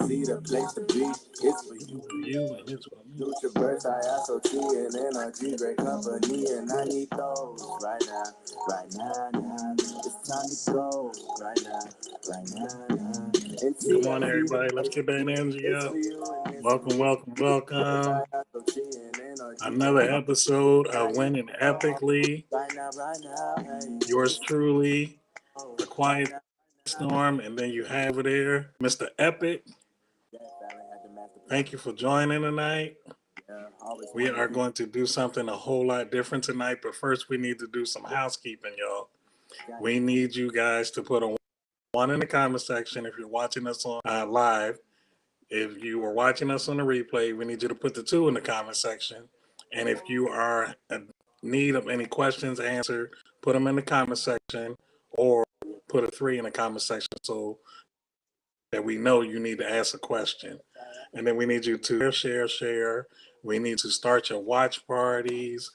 see the place to be. It's for you. And it's for me. Future birds, I SOT and energy, great company, and I need those right now. It's time to go right now. Come on, everybody. Let's get that energy up. Welcome. Another episode of Winning Epically. Yours truly, The Quiet Storm, and then you have over there, Mr. Epic. Thank you for joining tonight. We are going to do something a whole lot different tonight, but first we need to do some housekeeping, y'all. We need you guys to put a 1 in the comment section if you're watching us on live. If you are watching us on the replay, we need you to put the 2 in the comment section. And if you are in need of any questions answered, put them in the comment section or put a 3 in the comment section so that we know you need to ask a question. And then we need you to share. We need to start your watch parties.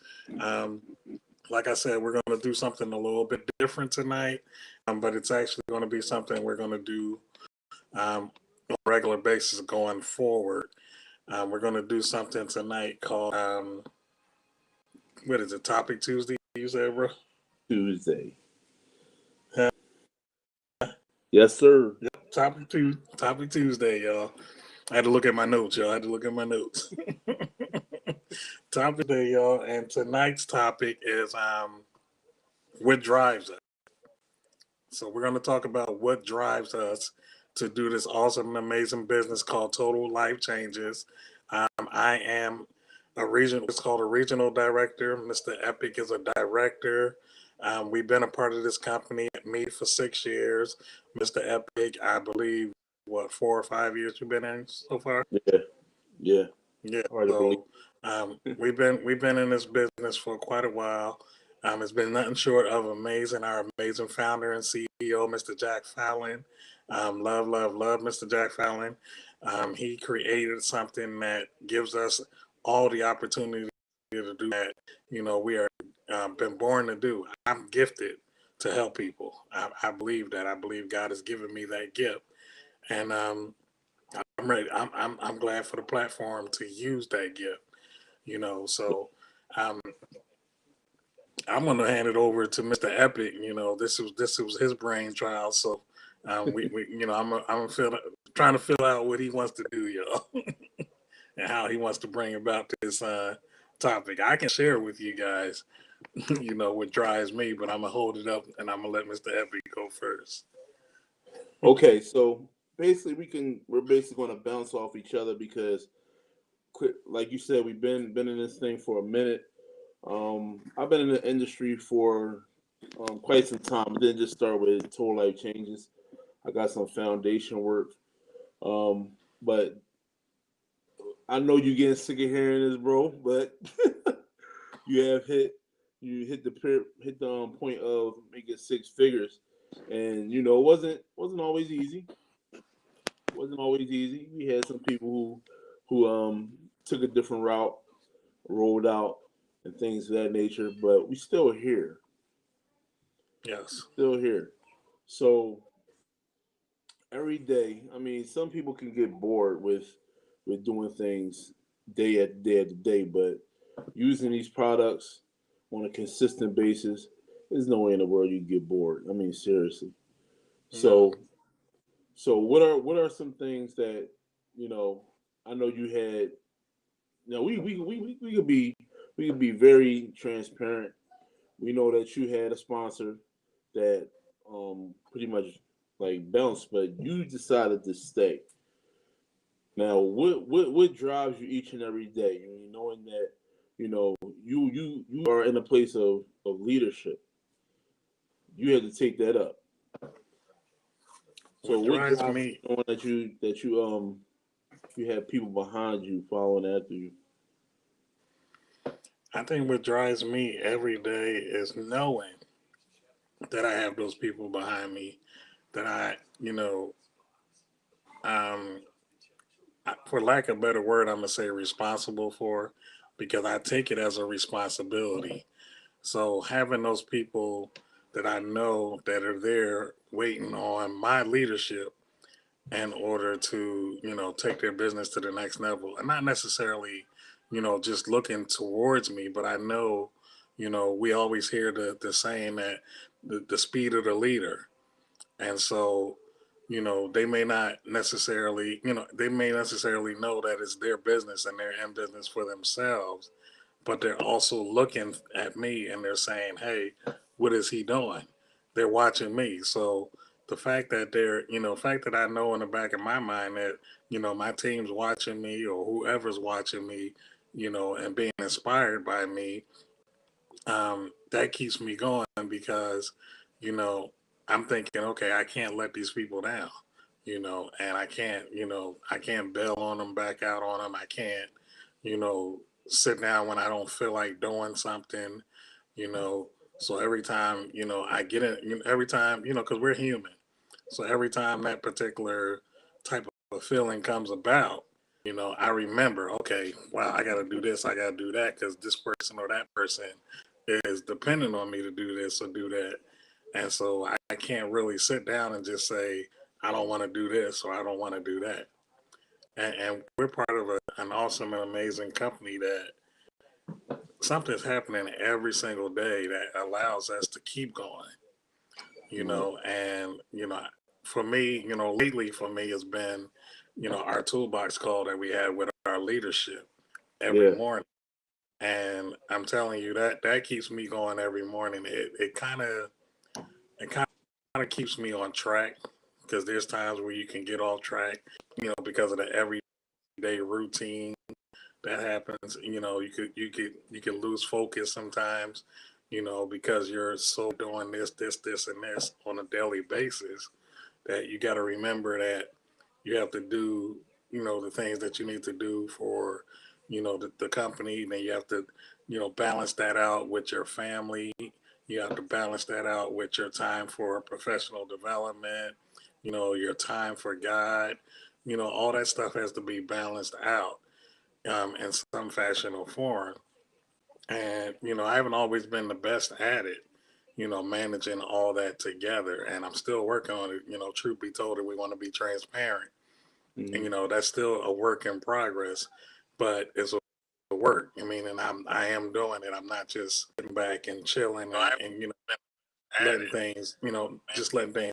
Like I said, we're going to do something a little bit different tonight, but it's actually going to be something we're going to do on a regular basis going forward. We're going to do something tonight called, what is it, Topic Tuesday, you said, bro? Tuesday. Yes, sir. Yep, Topic Tuesday, y'all. I had to look at my notes, y'all. Topic Tuesday, y'all. And tonight's topic is what drives us. So we're going to talk about what drives us to do this awesome and amazing business called Total Life Changes. I am it's called a regional director. Mr. Epic is a director. We've been a part of this company at me for 6 years. Mr. Epic, I believe, 4 or 5 years you've been in so far? Yeah. So we've been in this business for quite a while. It's been nothing short of amazing. Our amazing founder and CEO, Mr. Jack Fallon. Love Mr. Jack Fallon. He created something that gives us all the opportunity to do that. You know, we are been born to do. I'm gifted to help people. I believe that. I believe God has given me that gift, and I'm ready. I'm glad for the platform to use that gift. You know, so I'm going to hand it over to Mr. Epic. You know, this was his brain trial. So we you know, I'm trying to fill out what he wants to do, y'all, and how he wants to bring about this topic. I can share with you guys, you know, what drives me, but I'm gonna hold it up and I'm gonna let Mr. Epic go first. Okay, so basically we're basically going to bounce off each other because, like you said, we've been in this thing for a minute. I've been in the industry for quite some time. I didn't just start with Total Life Changes. I got some foundation work, but I know you're getting sick of hearing this, bro. But you hit the point of making 6 figures, and you know it wasn't always easy. It wasn't always easy. We had some people who took a different route, rolled out, and things of that nature. But we still here. Yes, still here. So every day, I mean, some people can get bored with doing things day after day, but using these products on a consistent basis, there's no way in the world you get bored. I mean, seriously. So what are some things that, you know, I know you had, you know, we could be very transparent. We know that you had a sponsor that pretty much like bounced, but you decided to stay. Now, what drives you each and every day? I mean, knowing that, you know, you are in a place of leadership. You had to take that up. So what drives me, knowing that you have people behind you following after you? I think what drives me every day is knowing that I have those people behind me that I, you know, for lack of a better word, I'm going to say responsible for, because I take it as a responsibility. So having those people that I know that are there waiting on my leadership, in order to, take their business to the next level. And not necessarily, just looking towards me, but I know, we always hear the saying that the speed of the leader. And so, they may not necessarily, they may necessarily know that it's their business and they're in business for themselves, but they're also looking at me and they're saying, "Hey, what is he doing?" They're watching me. So the fact that fact that I know in the back of my mind that, my team's watching me or whoever's watching me, and being inspired by me, that keeps me going because, you know, I'm thinking, okay, I can't let these people down, and I can't bail on them, back out on them. I can't, you know, sit down when I don't feel like doing something, you know. So every time, I get it, every time, because we're human. So every time that particular type of feeling comes about, I remember, okay, wow, I got to do this, I got to do that because this person or that person is dependent on me to do this or do that. And so I can't really sit down and just say, I don't want to do this or I don't want to do that. And we're part of an awesome and amazing company that something's happening every single day that allows us to keep going, Right. and, for me, lately for me has been, our toolbox call that we have with our leadership every Yeah. morning. And I'm telling you that keeps me going every morning. It kind of keeps me on track because there's times where you can get off track, because of the everyday routine that happens. You could lose focus sometimes, because you're so doing this, and this on a daily basis that you got to remember that you have to do, the things that you need to do for, the company. Then you have to, balance that out with your family. You have to balance that out with your time for professional development, your time for God. All that stuff has to be balanced out, in some fashion or form. And, I haven't always been the best at it, managing all that together. And I'm still working on it. Truth be told, we want to be transparent. And, Mm-hmm. that's still a work in progress, but it's a work. I mean, and I am doing it. I'm not just sitting back and chilling and letting things, just letting things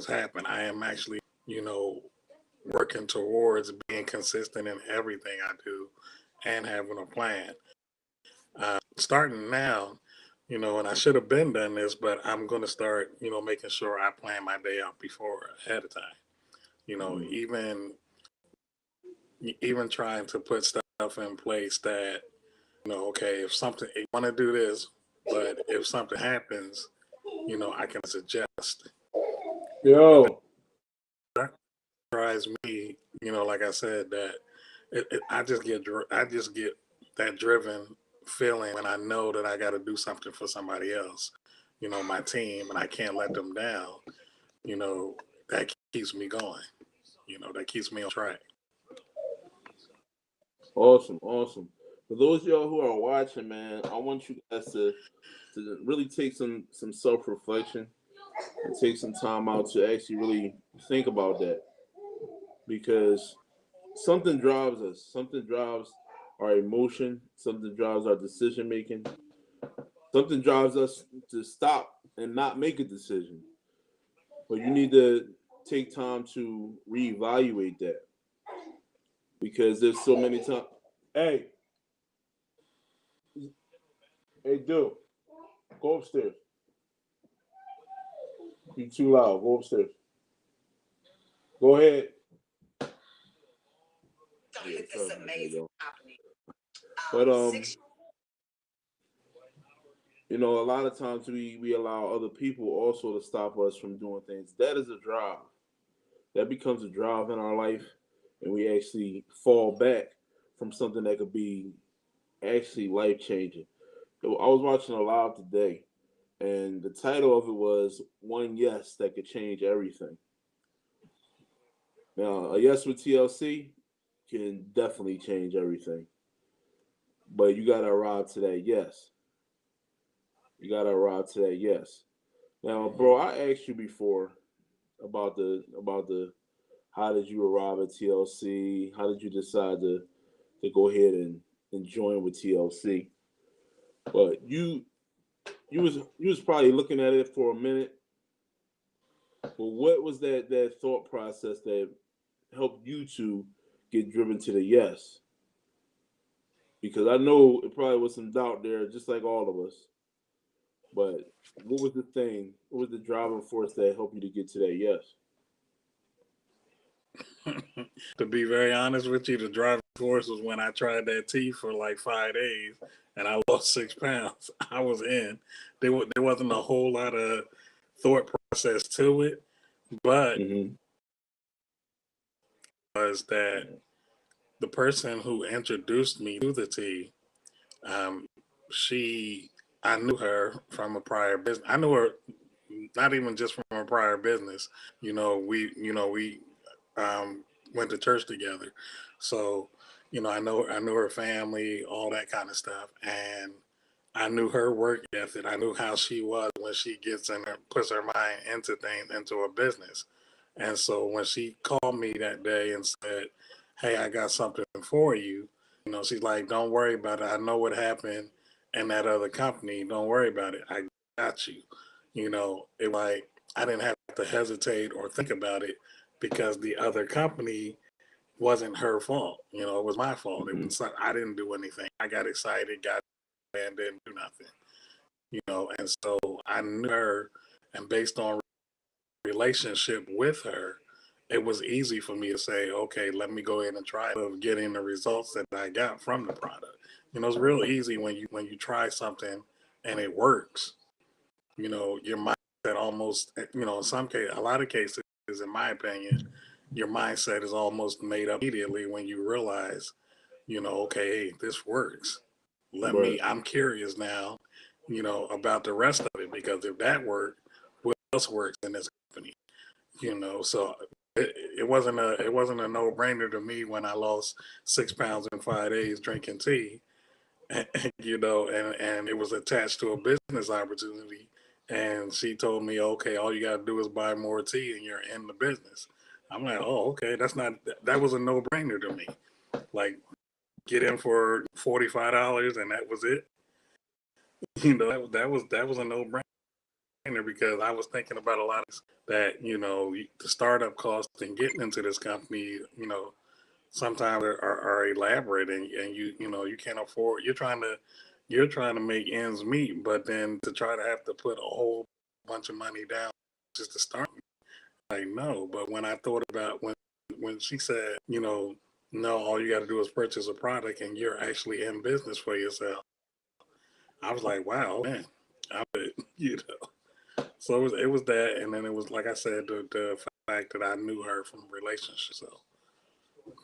happen. I am actually, you know, working towards being consistent in everything I do and having a plan. Starting now, and I should have been done this, but I'm going to start, making sure I plan my day out before ahead of time. Mm-hmm. Even trying to put stuff in place that, okay, if something, you want to do this, but if something happens, I can suggest. But Yo. that drives me, like I said, that I just get that driven feeling when I know that I got to do something for somebody else, my team, and I can't let them down. You know, that keeps me going. That keeps me on track. Awesome, awesome. For those of y'all who are watching, man, I want you guys to really take some self reflection and take some time out to actually really think about that because something drives us. Something drives our emotion. Something drives our decision making. Something drives us to stop and not make a decision. But you need to take time to reevaluate that because there's so many times. Hey, hey, dude, go upstairs. You too loud. Go upstairs. Go ahead. Yeah, sorry about that, y'all. But a lot of times we allow other people also to stop us from doing things. That is a drive. That becomes a drive in our life, and we actually fall back from something that could be actually life changing. I was watching a live today, and the title of it was "One Yes That Could Change Everything." Now, a yes with TLC can definitely change everything, but you got to arrive to that yes. You got to arrive to that yes. Now, Mhm. bro, I asked you before about the how did you arrive at TLC? How did you decide to go ahead and join with TLC? But you was probably looking at it for a minute. But what was that thought process that helped you to get driven to the yes? Because I know it probably was some doubt there, just like all of us. But what was the thing? What was the driving force that helped you to get to that yes? To be very honest with you, the driving force was when I tried that tea for like 5 days and I lost 6 pounds. I was in. There wasn't a whole lot of thought process to it, but Mm-hmm. was that the person who introduced me to the tea, um, she, I knew her from a prior business. I knew her not even just from a prior business. We um, went to church together, so I knew her family, all that kind of stuff, and I knew her work ethic. I knew how she was when she gets in her, puts her mind into things, into a business. And so when she called me that day and said, "Hey, I got something for you," she's like, "Don't worry about it. I know what happened in that other company. Don't worry about it. I got you." It like I didn't have to hesitate or think about it because the other company wasn't her fault. It was my fault. It Mm-hmm. was I didn't do anything. I got excited, got and didn't do nothing. And so I knew her, and based on relationship with her, it was easy for me to say, okay, let me go ahead and try of getting the results that I got from the product. It's real easy when you try something and it works. Your mindset almost, in some case, a lot of cases, in my opinion, your mindset is almost made up immediately when you realize, okay, hey, this works. Right. I'm curious now, about the rest of it because if that worked, what else works in this company? So it wasn't a no brainer to me when I lost 6 pounds in 5 days drinking tea, and it was attached to a business opportunity. And she told me, okay, all you got to do is buy more tea and you're in the business. I'm like, oh, okay, that was a no brainer to me. Like, get in for $45 and that was it. That was a no brainer because I was thinking about a lot of that, the startup costs and getting into this company, sometimes are elaborate and you can't afford, you're trying to make ends meet, but then to try to have to put a whole bunch of money down just to start, like, no. But when I thought about when she said, no, all you got to do is purchase a product and you're actually in business for yourself, I was like, wow, man, I would, So it was that, and then it was like I said, the fact that I knew her from a relationship. So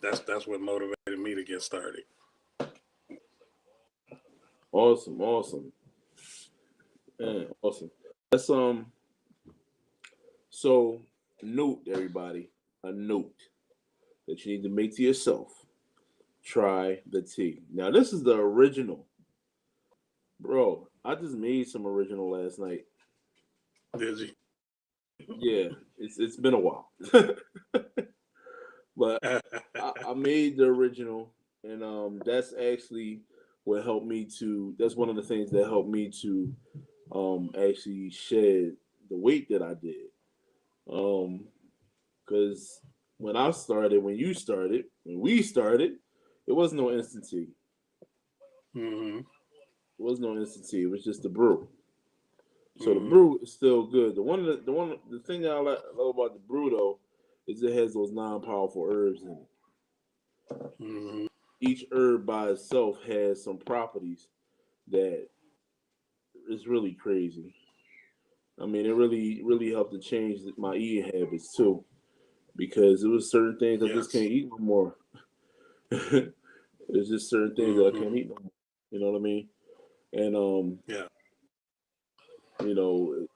that's what motivated me to get started. Awesome. Awesome. Man, awesome. That's so note everybody, a note that you need to make to yourself. Try the tea. Now this is the original. Bro, I just made some original last night. Did you? Yeah, it's been a while. But I made the original, and that's actually what helped me to. That's one of the things that helped me to actually shed the weight that I did. Because when you started, when we started, it was no instant tea. Mm-hmm. It was no instant tea. It was just the brew. So the Mm-hmm. brew is still good. The thing that love about the brew though is it has those non-powerful herbs in it. Mm-hmm. Each herb by itself has some properties that is really crazy. I mean, it really helped to change my eating habits too, because it was certain things I just can't Yes. eat no more. There's just certain things that I Mm-hmm. can't eat no more. You know what I mean? And Yeah. you know,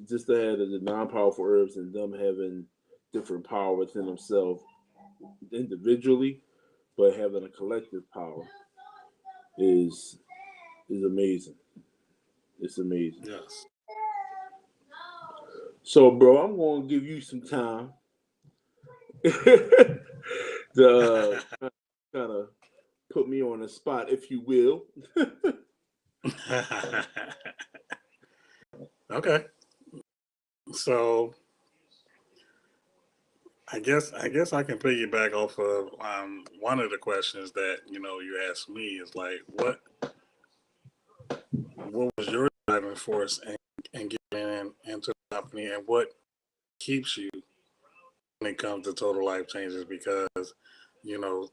just to have the non-powerful herbs and them having different power within themselves individually, but having a collective power is is amazing. It's amazing. Yes. So, bro, I'm going to give you some time the kind of put me on the spot, if you will. Okay. So I guess I can piggyback off of one of the questions that you asked me is like what was your driving force and getting into the company, and what keeps you when it comes to total life changes? Because you know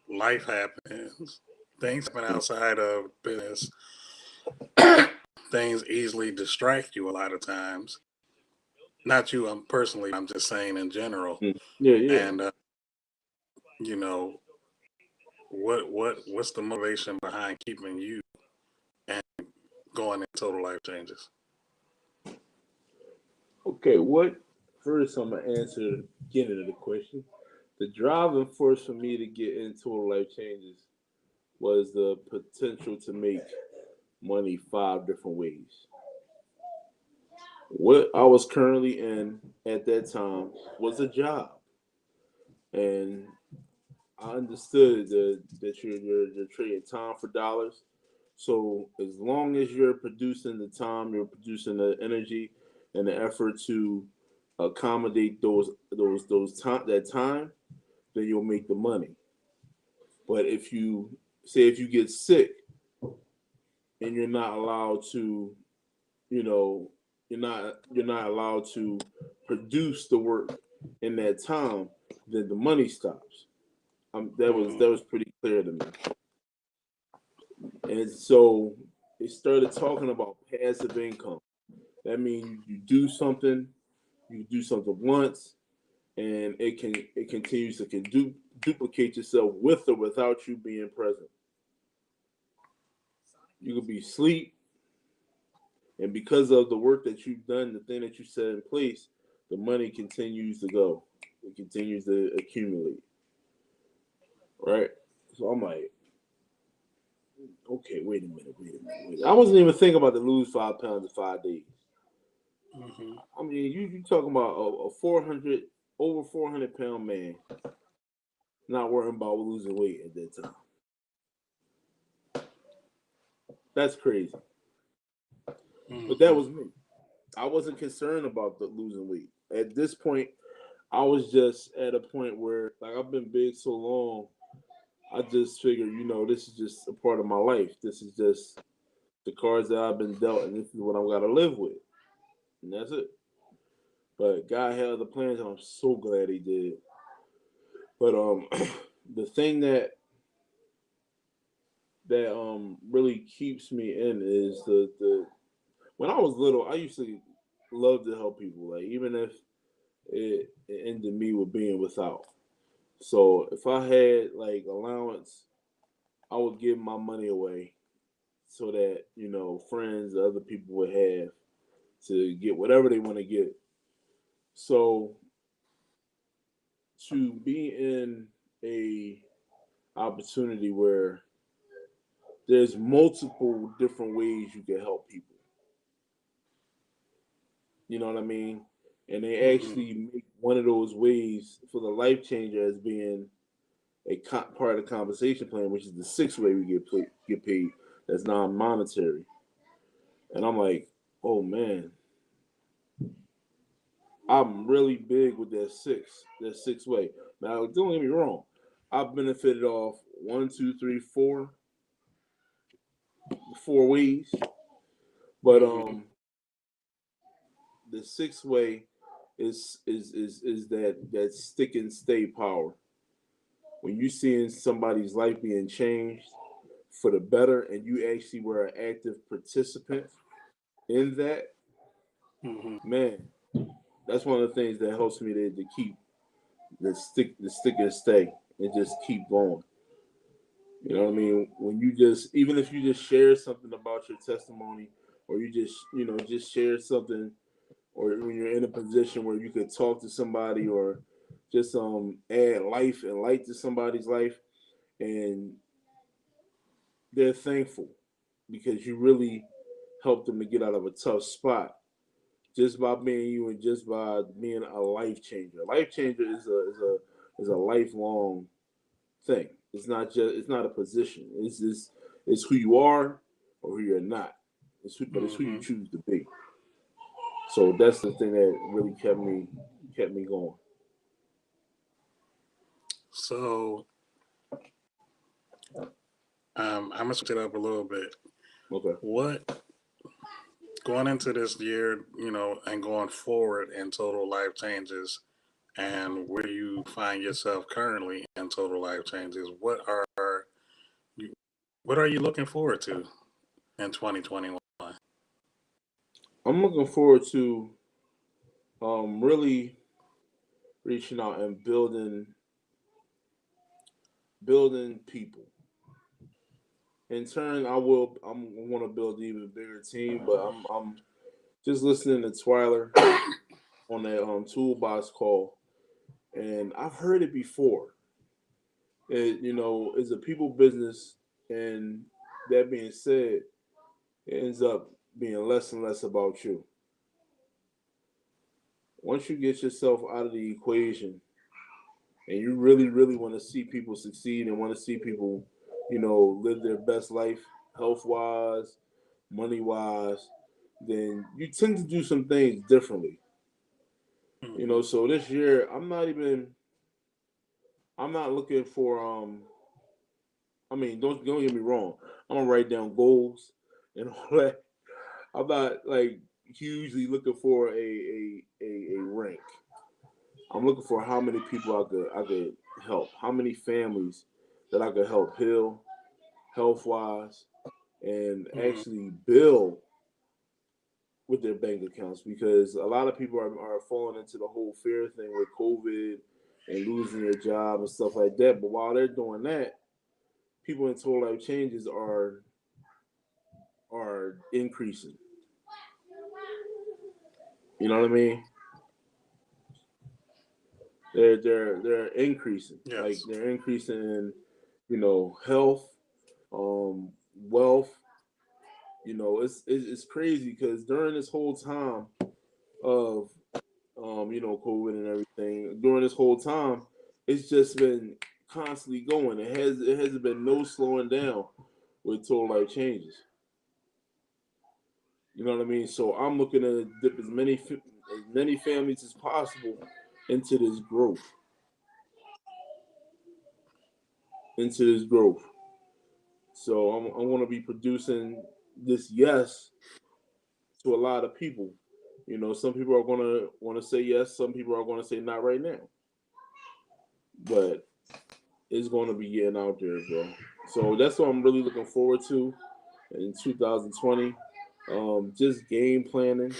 life happens, things happen outside of business, things easily distract you a lot of times. Not you, personally. I'm just saying in general. Yeah, yeah. And you know, what's the motivation behind keeping you and going in total life changes? Okay, what first I'm gonna answer the beginning of the question. The driving force for me to get into total life changes was the potential to make money 5 different ways. What I was currently in at that time was a job, and I understood that you're trading time for dollars. So as long as you're producing the time, you're producing the energy and the effort to accommodate those time that time, then you'll make the money. But if you get sick and you're not allowed to, you know, you're not allowed to produce the work in that time, then the money stops. Mm-hmm. That was pretty clear to me. And so they started talking about passive income. That means you do something once, and it continues to duplicate yourself with or without you being present. You could be asleep, and because of the work that you've done, the thing that you set in place, the money continues to go. It continues to accumulate, right? So I'm like, okay, wait a minute. I wasn't even thinking about to lose 5 pounds in 5 days. Mm-hmm. I mean, you talking about a 400 over 400 pound man not worrying about losing weight at that time. That's crazy. But that Mm-hmm. was me. I wasn't concerned about the losing weight. At this point, I was just at a point where like I've been big so long, I just figured, this is just a part of my life. This is just the cards that I've been dealt, and this is what I've got to live with, and that's it. But God had other plans, and I'm so glad He did. But the thing that really keeps me in is the when I was little, I used to love to help people, like even if it ended me with being without. So if I had like allowance, I would give my money away so that friends, other people would have to get whatever they want to get. So to be in a opportunity where there's multiple different ways you can help people. You know what I mean? And they Mm-hmm. actually make one of those ways for the life changer as being part of the compensation plan, which is the sixth way we get paid. That's non-monetary. And I'm like, oh man, I'm really big with that six way. Now, don't get me wrong, I've benefited off one, two, three, four ways, but Mm-hmm. the sixth way is that stick and stay power. When you seeing somebody's life being changed for the better, and you actually were an active participant in that, Mm-hmm. man, that's one of the things that helps me to keep the stick and stay and just keep going. You know what I mean? When you just even if you just share something about your testimony, or you just just share something, or when you're in a position where you could talk to somebody, or just add life and light to somebody's life, and they're thankful because you really helped them to get out of a tough spot just by being you and just by being a life changer. Life changer is is a lifelong thing. It's not a position. It's who you are or who you're not. But it's who you Mm-hmm. choose to be. So that's the thing that really kept me going. So I'm gonna switch it up a little bit. Okay. What going into this year, and going forward in total life changes, and where you find yourself currently in total life changes? You, what are you looking forward to in 2021? I'm looking forward to really reaching out and building people. In turn, I want to build an even bigger team, but I'm just listening to Twyler on that toolbox call, and I've heard it before. It's a people business, and that being said, it ends up being less and less about you. Once you get yourself out of the equation, and you really, really want to see people succeed and want to see people, live their best life, health wise, money wise, then you tend to do some things differently. Mm-hmm. So this year I'm not looking for don't get me wrong. I'm gonna write down goals and all that. I'm not like hugely looking for a rank. I'm looking for how many people I could help, how many families that I could help heal health wise and Mm-hmm. actually build with their bank accounts, because a lot of people are falling into the whole fear thing with COVID and losing their job and stuff like that. But while they're doing that, people in total life changes are increasing. You know what I mean? They're increasing. Like Yes. they're increasing in, health, wealth. It's crazy because during this whole time of COVID and everything, during this whole time, it's just been constantly going. It hasn't been no slowing down with total life changes. You know what I mean? So I'm looking to dip as many families as possible into this growth, into this growth. So I'm going to be producing this yes to a lot of people. Some people are going to want to say yes. Some people are going to say not right now. But it's going to be getting out there, bro. So that's what I'm really looking forward to in 2020. Just game planning,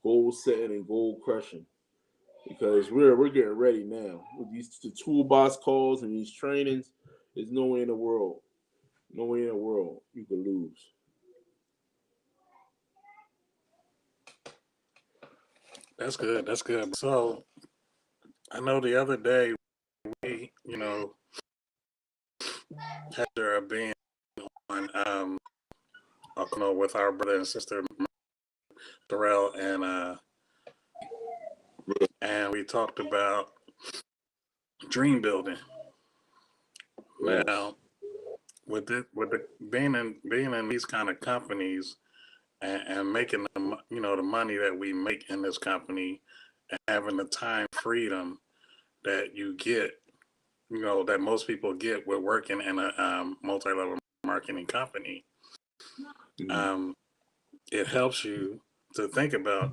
goal setting, and goal crushing. Because we're getting ready now with these the toolbox calls and these trainings. There's no way in the world, no way in the world you could lose. That's good. That's good. So I know the other day we, had there being on, with our brother and sister Terrell, and we talked about dream building. Yes. Now, with the being in these kind of companies and making the money that we make in this company and having the time freedom that you get, that most people get with working in a multi-level marketing company. Mhm. um, it helps you to think about,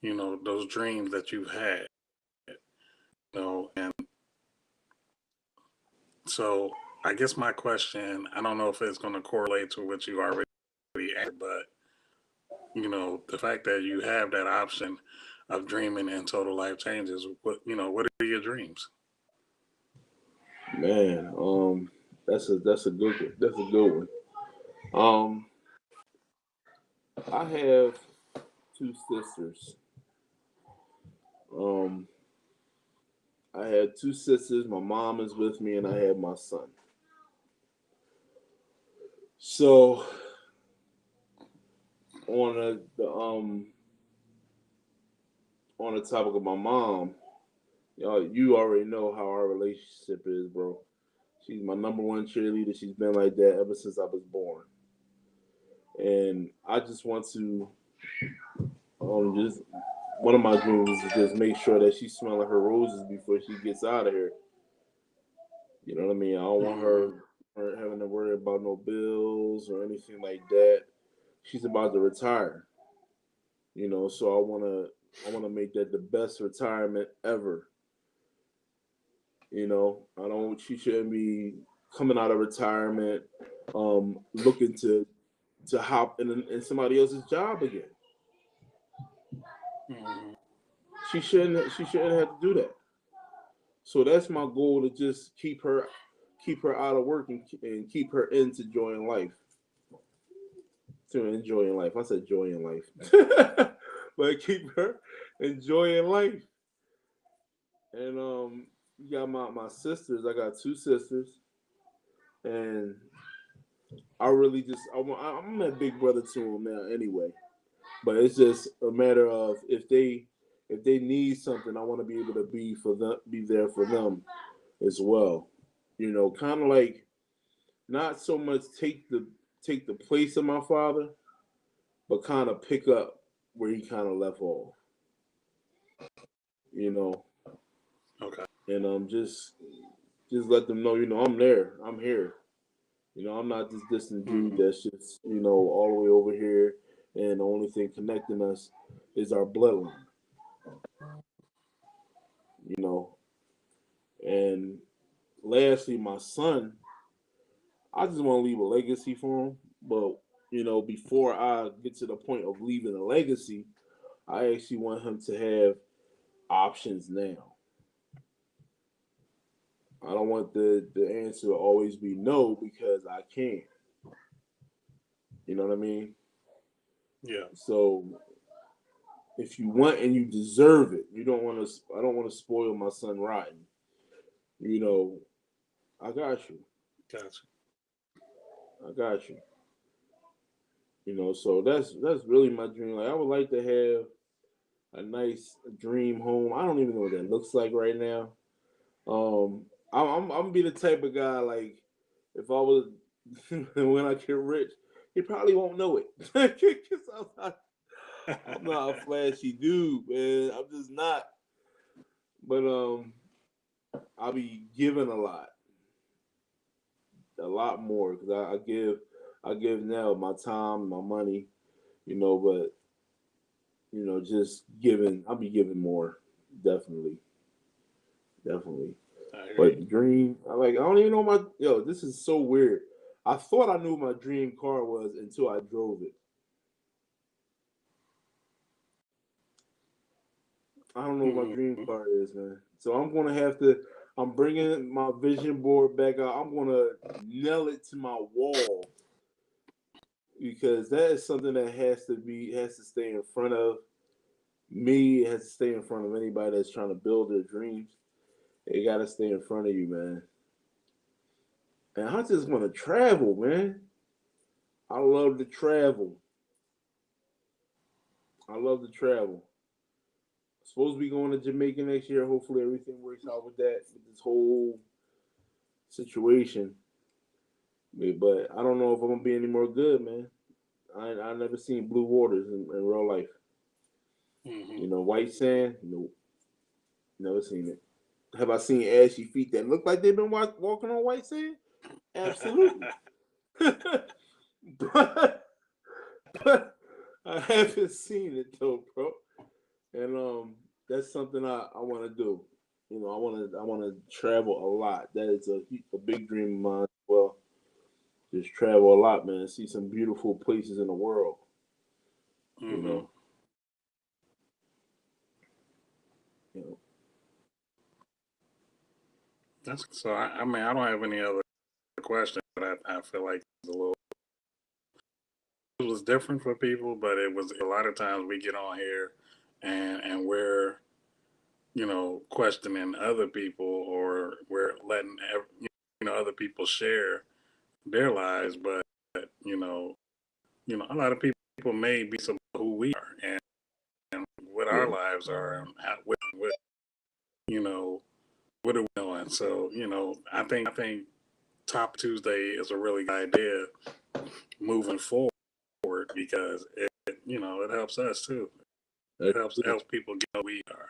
those dreams that you've had, and so I guess my question, I don't know if it's going to correlate to what you already answered, but the fact that you have that option of dreaming and total life changes, what are your dreams? Man, that's a good one. Um, I have two sisters. Um, I had two sisters. My mom is with me, and I had my son. So on the topic of my mom, You already know how our relationship is, bro. She's my number one cheerleader. She's been like that ever since I was born. And I just want to just one of my dreams is to just make sure that she's smelling her roses before she gets out of here. You know what I mean? I don't want Mm-hmm. her having to worry about no bills or anything like that. She's about to retire. So I wanna make that the best retirement ever. I don't she shouldn't be coming out of retirement looking to hop in somebody else's job again. Mm-hmm. She shouldn't have to do that. So that's my goal, to just keep her out of work, and keep her into enjoying life. To enjoying life. I said joy in life. But keep her enjoying life. And you got my sisters. I got two sisters, and I really just I'm a big brother to them now anyway. But it's just a matter of if they need something, I want to be able to be there for them as well. Kind of like, not so much take the place of my father, but kind of pick up where he kind of left off. You know, Okay. and just let them know, I'm there, I'm here. I'm not this distant dude Mm-hmm. that's just all the way over here, and the only thing connecting us is our bloodline. You know, and lastly, my son, I just want to leave a legacy for him. But before I get to the point of leaving a legacy, I actually want him to have options now. I don't want the answer to always be no, because I can't. You know what I mean? Yeah. So if you want and you deserve it, you don't want to. I don't want to spoil my son rotten. You know, I got you. Gotcha. I got you. So that's really my dream. Like, I would like to have a nice dream home. I don't even know what that looks like right now. I'm gonna be the type of guy, like, if I was when I get rich, he probably won't know it. 'Cause I'm not a flashy dude, man. I'm just not. But I'll be giving a lot more, because I give now my time, my money, but just giving. I'll be giving more, definitely, definitely. I hear But you. the dream, I don't even know my yo. This is so weird. I thought I knew what my dream car was until I drove it. I don't know what my dream Mm-hmm. car is, man. So I'm gonna have to. I'm bringing my vision board back out. I'm gonna nail it to my wall, because that is something that has to stay in front of me. It has to stay in front of anybody that's trying to build their dreams. It gotta stay in front of you, man. And I just want to travel, man. I love to travel. I love to travel. Supposed to be going to Jamaica next year. Hopefully everything works out with that, with this whole situation. But I don't know if I'm gonna be any more good, man. I never seen blue waters in real life. Mm-hmm. White sand. Nope, never seen it. Have I seen ashy feet that look like they've been walking on white sand? Absolutely. but but I haven't seen it though, bro. And that's something I want to do. I want to travel a lot. That is a big dream of mine. Well, just travel a lot, man. See some beautiful places in the world. You Mm-hmm. know, you know. That's so. I mean, I don't have any other questions, but I feel like it's a little. It was different for people, but it was a lot of times we get on here, and we're questioning other people, or we're letting other people share their lives, but you know a lot of people may be some who we are, and what our Yeah, lives are, and with are we doing? So, I think Top Tuesday is a really good idea moving forward because it helps us too. It helps people get who we are.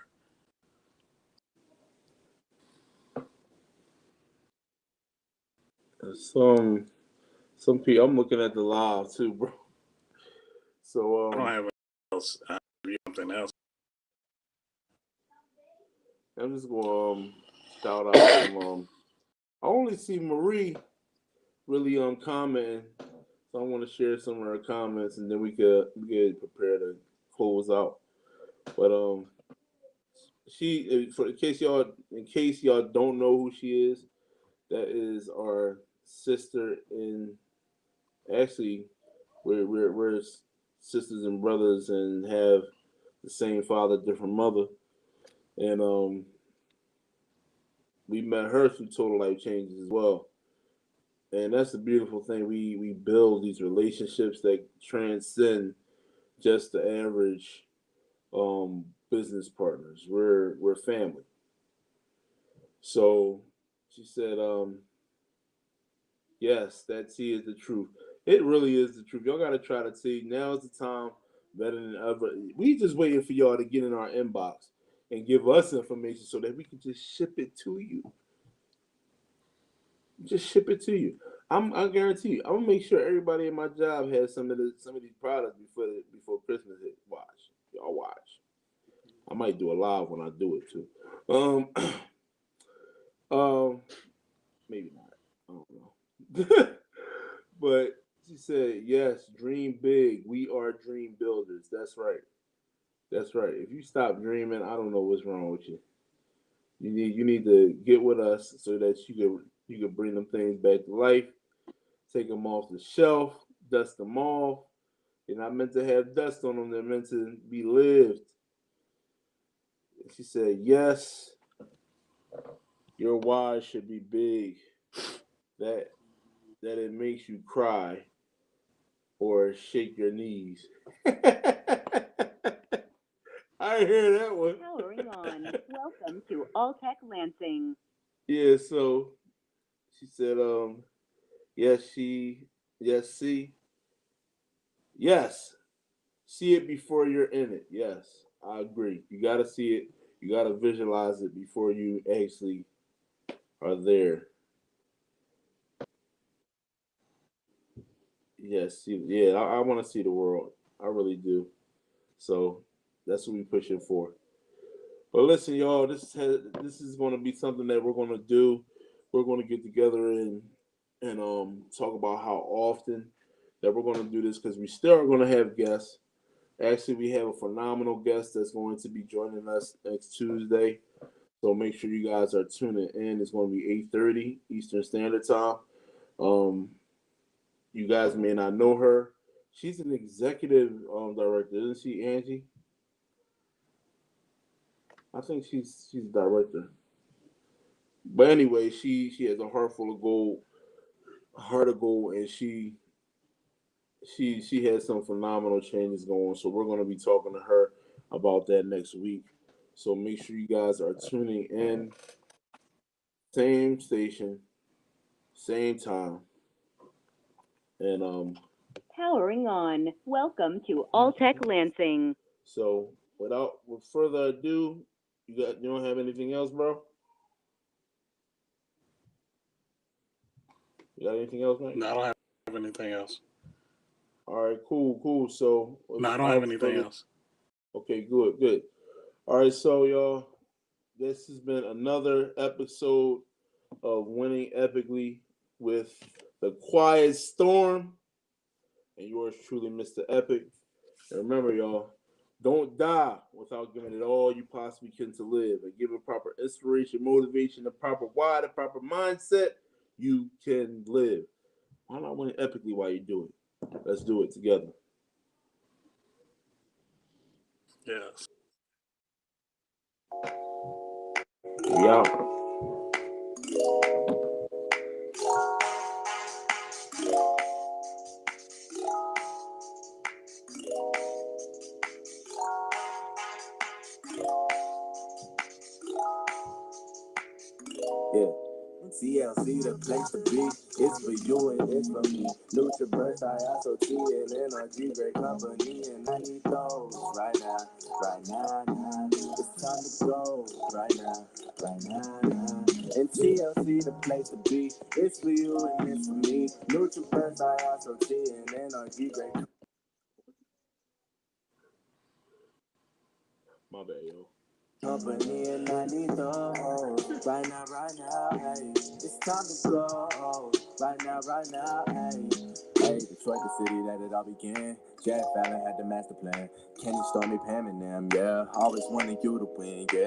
Some people. I'm looking at the live too, bro. So I don't have anything else. I have something else. I'm just gonna shout out some. I only see Marie really commenting, so I want to share some of her comments, and then we could prepare to close out. But she in case y'all don't know who she is, that is our sister in. Actually, we're sisters and brothers and have the same father, different mother, and we met her through Total Life Changes as well. And that's the beautiful thing. We build these relationships that transcend just the average business partners. We're family. So she said, yes, that tea is the truth. It really is the truth. Y'all gotta try to see. Now is the time better than ever. We just waiting for y'all to get in our inbox and give us information so that we can just ship it to you. Just ship it to you. I guarantee you. I'm gonna make sure everybody in my job has some of these products before Christmas hit. Watch, y'all watch. I might do a live when I do it too. Maybe not. I don't know. But she said, "Yes, dream big. We are dream builders. That's right. That's right. If you stop dreaming, I don't know what's wrong with you. You need to get with us so that you could bring them things back to life, take them off the shelf, dust them off. They're not meant to have dust on them. They're meant to be lived." And she said, "Yes, your why should be big. That it makes you cry or shake your knees." I hear that one. Powering on. Welcome to All Tech Lansing. Yeah, so she said, yes, yes, see it before you're in it. Yes, I agree. You got to see it. You got to visualize it before you actually are there. Yes, yeah, I want to see the world. I really do. So that's what we're pushing for. But listen, y'all, this is going to be something that we're going to do. We're going to get together and talk about how often that we're going to do this because we still are going to have guests. Actually, we have a phenomenal guest that's going to be joining us next Tuesday. So make sure you guys are tuning in. It's going to be 8:30 Eastern Standard Time. You guys may not know her. She's an executive director, isn't she, Angie? I think she's director. But anyway, she has a heart full of gold, heart of gold, and she has some phenomenal changes going. So we're going to be talking to her about that next week. So make sure you guys are tuning in. Same station, same time, and Powering on. Welcome to All Tech Lansing. so with further ado, you don't have anything else, bro? You got anything else, Mike? No, I don't have anything else. All right, cool. So No, I don't have anything else. Okay, good. All right, so y'all, this has been another episode of Winning Epically with the Quiet Storm, and yours truly, Mr. Epic. And remember, y'all, don't die without giving it all you possibly can to live, and give it proper inspiration, motivation, the proper why, the proper mindset. You can live. Why not win epically while you do it? Let's do it together. Yes. Yeah. TLC, the place to be. It's for you and it's for me. Lucha Burst, ISOT, and NRG, great company, and I need those right now, right now, now. It's time to go right now, right now, now. And TLC, the place to be. It's for you and it's for me. Lucha Burst, ISOT, and NRG, great company. My bad, yo. Company and I need those right now, hey. It's time to go right now, hey. Hey, Detroit, the city that it all began. Jack Fallon had the master plan. Kenny Stormy, Pam and them, yeah. Always wanted you to win, yeah.